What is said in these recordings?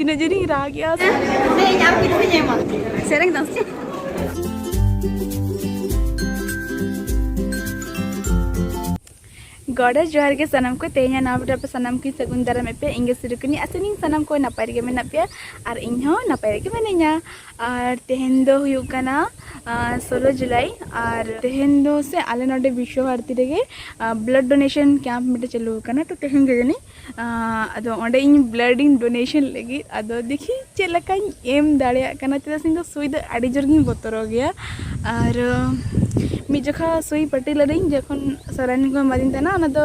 tina jadi ragia. Sereng dong sih. गॉडर जोहार के सनम को तेहना ना बेटा पे सनम की सगुन दारा में पे इंगे सिरकनी असनिंग सनम को नपाय गे मेना पे और इन हो नपाय गे मेने냐 और तेहन दो हुयु कना 16 जुलाई और तेहन दो से आले नोडे विश्व भारती रेगे ब्लड डोनेशन कैंप मिटे चलू कना तो तेहन गे जनी अदो ओंडे इन ब्लड इन डोनेशन लगी अदो देखी चेलका एम दाड़िया कना चेदा सिंग दो सुई दो आडी जोर गिन बोतरो गया और मी जखा सुई पट्टी लड़ाई जखन सरानी को मादिन तना ना तो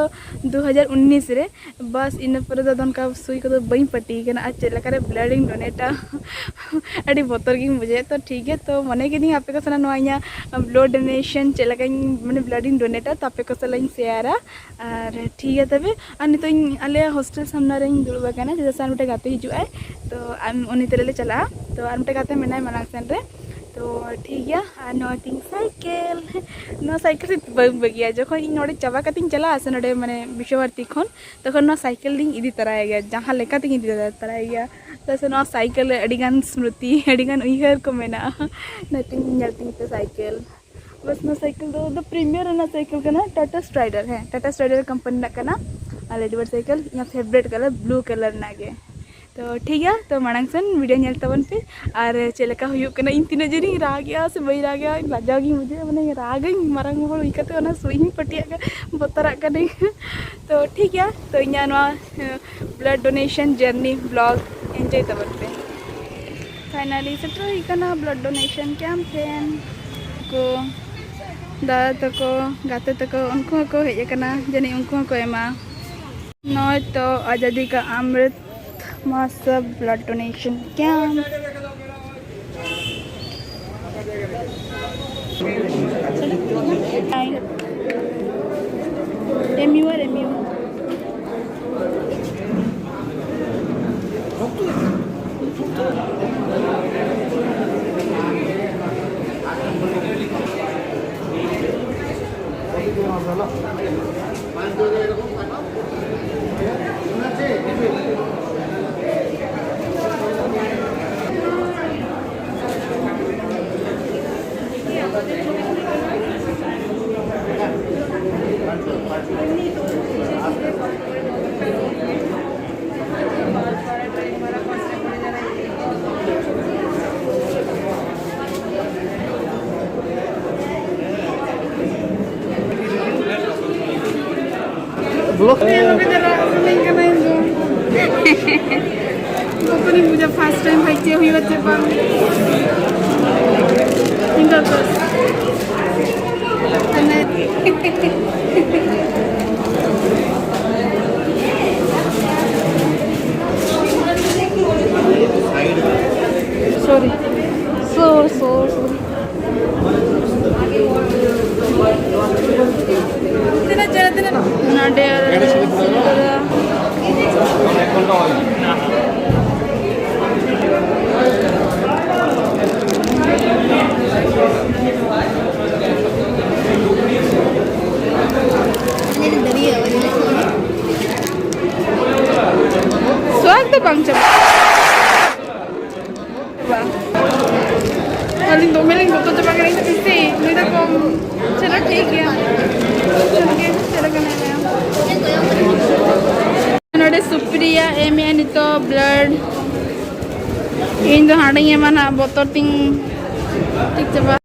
2019 रे बस इन पर दो उनका सुई को बई पट्टी कना आज चेलका ब्लडिंग डोनेटा अड़ी बोतर गिन बुझे तो ठीक है तो मने के नहीं आपे को सना नोया ब्लड डोनेशन चेलका माने ब्लडिंग डोनेटा तो आपे को सला शेयरा और ठीक है तबे अनि तो आले हॉस्टल सामना रे दुड़बा कना जैसे सान मटे गाते हिजु आए तो आम उनी तेले चला तो आर मटे गाते मेना मनाक सेन रे तो ठीक है नोटिंग साइकिल नो साइकिल से बगिया जखन इन नोडे चाबा कतिन चला आसे नोडे माने विश्वभारती खन तखन नो साइकिल दिं इदी तराय गया जहां लेका तिं इदी तराय गया तसे नो साइकिल अडिगान स्मृति अडिगान उइहर को मेना नतिंग नलतिंग पे साइकिल बस नो साइकिल दो प्रीमियर ना साइकिल कना टाटा स्ट्राइडर है टाटा स्ट्राइडर कंपनी ना कना लेडीबर्ड साइकिल या फेवरेट कलर ब्लू कलर नागे तो ठीक है तो मांग सन वीडियो नेल तबन पे और चेलका हुयु कना इन तीन जरी रागिया से बई रागिया लाजागी मुझे माने रागई मारंग होल इकते ओना सुई पटिया बोतरा कने तो ठीक है तो इना नो blood donation journey blog enjoy तबन पे फाइनली सेटर इकना ब्लड डोनेशन कैंप फेन को दादा तको गाते तको उनको को हेज कना जनी उनको को एमा नय तो आज़ादी का Amrit Mahotsav blood donation camp MU Pokoknya muda first time baca huyu Jepang. Tinggal terus. Sorry. Sorry. Nade swag to bang coba paling domeling butuh coba kering sih ini tuh kom cerah ठीक है चलो नोडे सुप्रिया एम ए नितो blood in दो हाडिंग एमाना बोतल टिंग ठीक चबा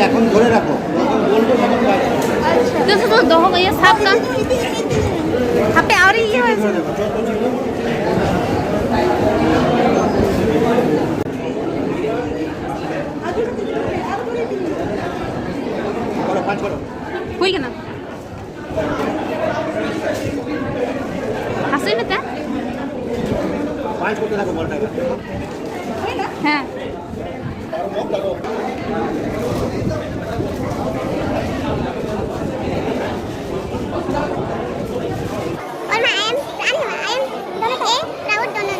এখন ধরে রাখো तो दो हो गई साफ का हापे और ये हुई ना हंसी में था पांच करते থাকো বলটাকে হ্যাঁ और मैं I am donor A Raut donor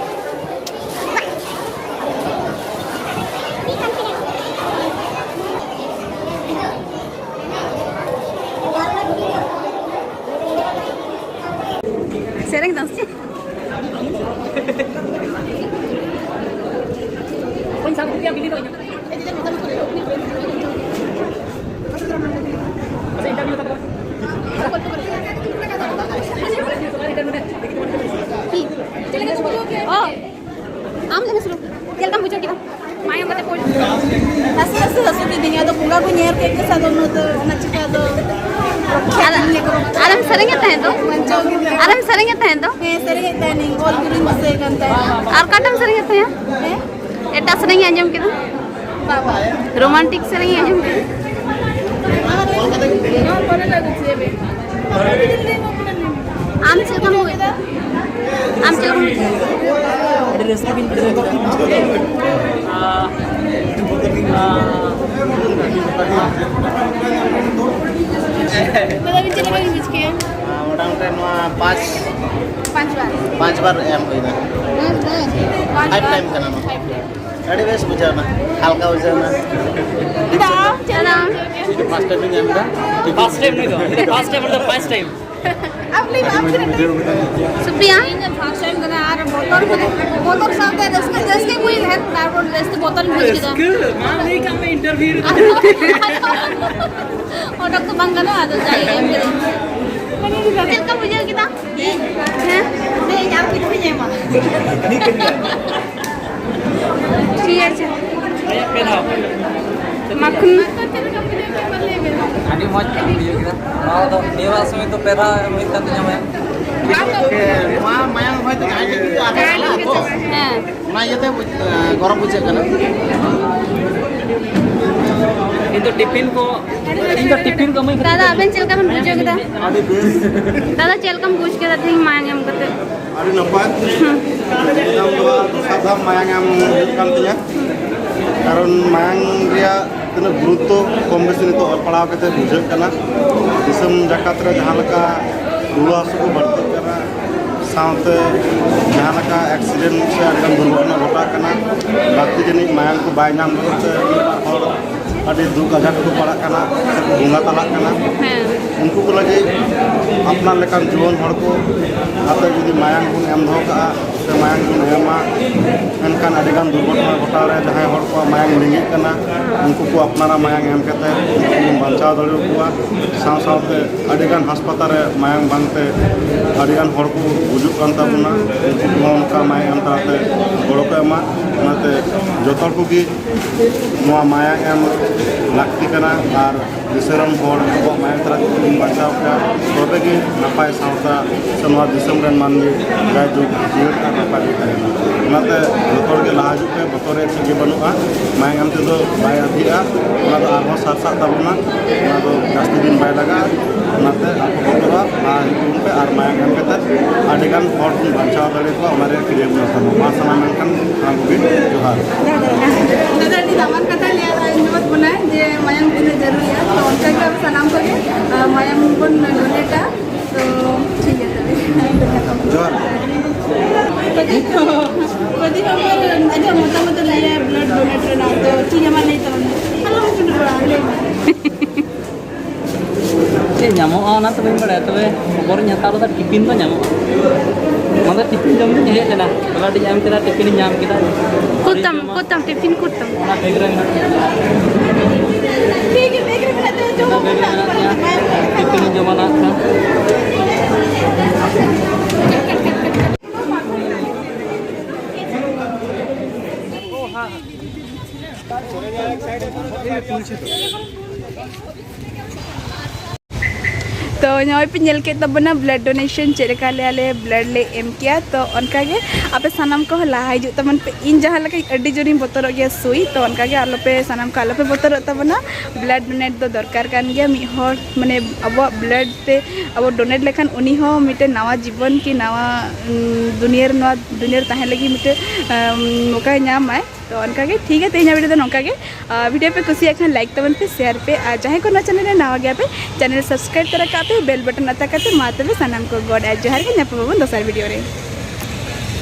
आम लेने सुनो चल का मुझे किधर माया मत बोल Nasi dingin ada bunga gue nyer kayak kesana tuh anak cika tuh. आराम सरेंगे तहे तो Mancau gitu. आराम सरेंगे तहे तो Sering kita nih, all green masih kan teh. और काटम सरेंगे तहे एटा सरेंगे अंजम किधर Bapa. रोमांटिक सरेंगे अंजम Mana lagu sih be? आम चल का मुझे आम चल का मुझे Mana bincang lagi bincang? मोटामोटी Panjang. 5 बार एम हुई 5 टाइम करना अरे बेस बुझाना हल्का बुझाना चला फर्स्ट टाइम एम का फर्स्ट टाइम नहीं तो फर्स्ट टाइम मतलब first time Apa nih? Supriya First time kena ada motor sampai reski wheel head taruh reski botol bus kita. मां नहीं का मैं interview orang tuh bangga loh ada saya yang gitu kecil kamu juga kita Nih nyampe itu punya emang. iya aja आया पे था makan आदि मौज video kita mau तो निवास में तो पेरा मिलता नहीं हमें मां मायांग भाई तो जाने की तो आगे चला तो nah ना ये तो गरम बुझे करना into टिफिन को मैं दादा abang cel kamu bujuk kita आदि बेस दादा cel kamu bujuk kita ting mayang yang kata आदि नपात हम साधा मायांग हम kan tinya karon Mayang ria tina guruto kom besi nito padaw kate bujheuk kana disam jakat re jahan leka ruwa hasu ko barti kana साथ जहाँ का accident से अगर दुर्घटना घटा करना बाकी जनी मायांग को बाय नाम करते और अभी दुख आजाद को पड़ा करना बुंगा तला करना उनको को लगे अपना लेकर जीवन हर को आते जुदी मायांग को एम दो का से मायांग को एमा एनकान अडिगान दुर्घटना घटा रहे जहाँ हर को मायांग लिंगी करना उनको को अपना मायांग एम कहते हैं बचाव दड़े हुआ साथ साथ अडिगान अस्पताल मायांग बनते अडिगान हर को बुजुर्ग kan tabuna उनका मायांग एम तरहते गड़ो को एमा ओनाते जोतर को की नोआ मायांग एम लाक्ति करना और दिसरम हर को मायांग तरह बचाव का तबे की नपाय सावता से नोआ दिसम रन मानवी गाय जो जीवन का नपाय तहना ओनाते जोतर के लाजु पे बतरे के बनुआ मायांग एम तेदो बाय अधिया ओना दो आरो साथ साथ tabuna ओना दो जास्ती दिन बाय लगा ओनाते आपको बतरा आ हिकुम पे और मायांग एम कते adegan hor pun bancao dale ko amare kriya guna sama masana menkan angin johar Dadah di taman kata lihat nyumat guna je mayang punya jarur ya. तो उनका क्या सलाम करें mayang pun doneta तो ठीक है johar Berarti kamu ada motor-motor lain blood donator ना तो ठीक है mana itu kalau mungkin berani ये ᱧᱟᱢᱚᱜᱼᱟ ᱚᱱᱟ ᱛᱚ ᱵᱟᱹᱧ ᱵᱟᱲᱟᱭᱟ ᱛᱚᱵᱮ ᱠᱷᱚᱵᱚᱨ ᱤᱧ ᱦᱟᱛᱟᱣ ᱞᱮᱫᱟ ᱴᱤᱯᱤᱱ ᱫᱚ ᱧᱟᱢᱚᱜᱼᱟ ᱚᱱᱟ ᱴᱤᱯᱤᱱ ᱡᱚᱢ ᱫᱩᱧ ᱦᱮᱡ ᱞᱮᱱᱟ ᱛᱚᱵᱮ ᱧᱟᱢ ᱠᱮᱫᱟ ᱴᱤᱯᱤᱱ ᱧᱟᱢ ᱠᱮᱫᱟ kutam tiffin kutam ᱚᱱᱟ ᱵᱮᱜᱽ ᱨᱮ ᱢᱮᱱᱟᱜ ᱛᱤᱧᱟ ठीक है देख रहे हैं जो ᱚᱱᱟ ᱵᱮᱜᱽ ᱨᱮ ᱢᱮᱱᱟᱜ ᱛᱤᱧᱟ ᱴᱤᱯᱤᱱ ᱤᱧ ᱡᱚᱢᱟ ᱱᱟᱜ ᱠᱷᱟᱱ तो यहाँ पे नल के तबना ब्लड डोनेशन चेका ले ब्लड ले एम किया तो उनका के आपे सनम को लहा हजू तमन पे इन जहाँ लगे अड्डी जोरी बतर गया सुई तो उनका के आलोपे सनम को आलोपे बतर तबना ब्लड डोनेट दो दरकार कान गया मी हर माने अब ब्लड ते अब डोनेट लेखान उनी हो मिटे नवा जीवन की नवा दुनिया तहे लगी मिटे मौका नाम है तो उनका के ठीक है तेज वीडियो नौका के वीडियो पे कुछ एक लाइक तबन पे शेयर पे आ जहाँ को चैनल नवा गया पे चैनल सब्सक्राइब करा का पे बेल बटन अता करते माते सनम को गॉड एज जोहार के दोसर वीडियो रे।